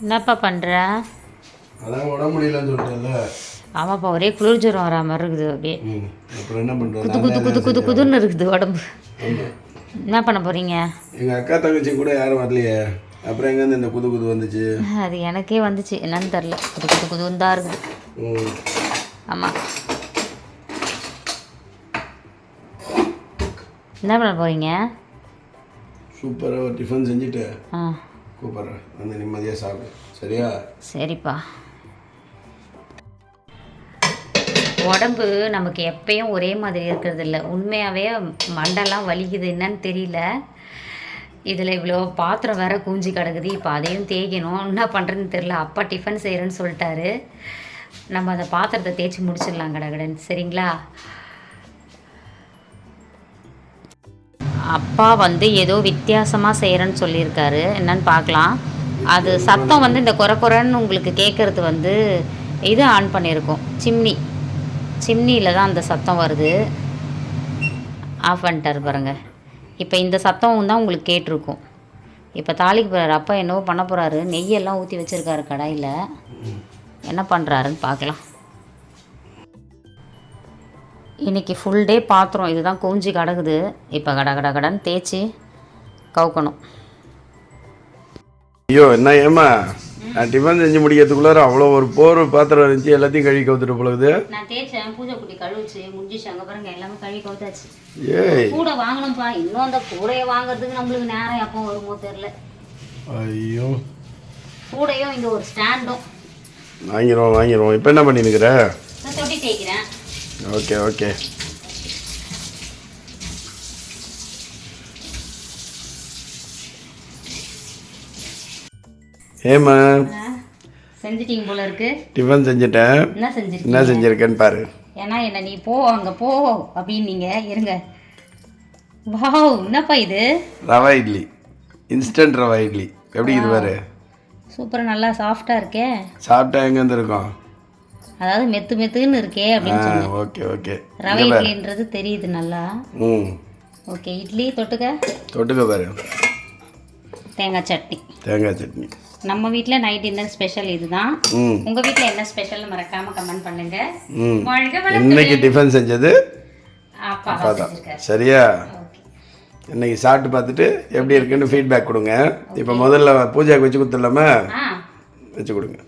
என்னப்பா பண்ணுற? அதான் உடம்பு முடியலன்னு சொல்லிட்டேன்ல. ஆமாப்பா, ஒரே குளிர் ஜுரம் வரா மாதிரி இருக்குது. அப்படியே அப்புறம் என்ன பண்ணுறது? குது குது குது குது குதுன்னு இருக்குது உடம்பு. என்ன பண்ண போகிறீங்க? எங்கள் அக்கா தங்கச்சி கூட யாரும் வரலையே, அப்புறம் எங்கேருந்து இந்த குது குது வந்துச்சு? அது எனக்கே வந்துச்சு, என்னன்னு தெரில. குது குது குதுன்னு தான் இருக்குது. ஆமாம். என்ன பண்ண போகிறீங்க? சூப்பராக ஒரு டிஃபன் செஞ்சுட்டு கூப்பிட்றேன், வந்து நிம்மதியாக சாப்பிடு. சரியா? சரிப்பா. உடம்பு நமக்கு எப்பயும் ஒரே மாதிரி இருக்கிறது இல்லை. உண்மையாகவே மண்டெல்லாம் வலிக்குது, என்னன்னு தெரியல. இதில் இவ்வளோ பாத்திரம் வேறு குஞ்சு கிடக்குது. இப்போ அதையும் தேய்க்கணும். என்ன பண்ணுறதுன்னு தெரில. அப்பா டிஃபன் செய்கிறேன்னு சொல்லிட்டாரு. நம்ம அந்த பாத்திரத்தை தேய்ச்சி முடிச்சிடலாம் கடகடன்னு. சரிங்களா? அப்பா வந்து ஏதோ வித்தியாசமாக செய்கிறேன்னு சொல்லியிருக்காரு. என்னன்னு பார்க்கலாம். அது சத்தம் வந்து இந்த குறைன்னு உங்களுக்கு கேட்குறது வந்து இது ஆன் பண்ணியிருக்கோம். சிம்னியில் தான் அந்த சத்தம் வருது. ஆஃப் பண்ணிட்டார் பாருங்க. இப்போ இந்த சத்தம் தான் உங்களுக்கு கேட்டிருக்கும். இப்போ தாளிக்கு போகிறாரு. அப்பா என்னவோ பண்ண போகிறாரு. நெய்யெல்லாம் ஊற்றி வச்சுருக்காரு கடாயில். என்ன பண்ணுறாருன்னு பார்க்கலாம். இன்றைக்கி ஃபுல் டே பாத்திரம் இதுதான் குவிஞ்சி கிடக்குது. இப்போ கடன்னு தேய்ச்சி கவுக்கணும். ஐயோ, என்ன ஏமா, நான் டிஃபன் செஞ்சு முடிக்கிறதுக்குள்ளார அவ்வளோ ஒரு போர் பாத்திரம் இருந்துச்சு, எல்லாத்தையும் கழுவி கவுத்துட்டு போகுது. நான் தேய்ச்சேன், பூஜை குட்டி கழுவிச்சு முடிஞ்சிச்சு. அங்கே பாருங்க, எல்லாமே கழுவி கவுத்தாச்சு. ஏய், கூட வாங்கணும்ப்பா. இன்னும் அந்த கூடையை வாங்குறதுக்கு நம்மளுக்கு நேரம் எப்போ வருமோ தெரில. ஐயோ, கூடையும் இங்கே ஒரு ஸ்டாண்டும் வாங்கிடுவோம். இப்போ என்ன பண்ணினுக்கிற? தொட்டி தேய்க்கிறேன். ஓகே. ஏமா, செஞ்சிட்டீங்க போல இருக்கு. டிஃபன் செஞ்சுட்டேன். என்ன செஞ்சிருக்கேன்னு பாரு. ஏன்னா என்ன நீ போ அங்கே போ அப்படின்னு நீங்கள் இருங்க. வாவ், என்னப்பா இது? ரவா இட்லி, இன்ஸ்டன்ட் ரவா இட்லி. எப்படி இது பாரு. சூப்பராக நல்லா சாஃப்டாக இருக்கே. சாப்பிட்டா எங்கேருந்து இருக்கும்? அதாவது மெத்துன்னு இருக்கே அப்படின்னு சொன்னேன். ஓகே. ரவை இட்லின்றது தெரியுது நல்லா. ஓகே. இட்லி தொட்டுக்க பாரு. தேங்காய் சட்னி. நம்ம வீட்டில் நைட் டின்னர் ஸ்பெஷல் இதுதான். உங்கள் வீட்டில் என்ன ஸ்பெஷல்னு மறக்காம கமெண்ட் பண்ணுங்க. இன்னைக்கு டிஃபன் செஞ்சது அப்பா தான். சரியா? இன்னைக்கு சாப்பிட்டு பார்த்துட்டு எப்படி இருக்குன்னு ஃபீட்பேக் கொடுங்க. இப்போ முதல்ல பூஜைக்கு வச்சு கொடுத்துடலாமா? வச்சு கொடுங்க.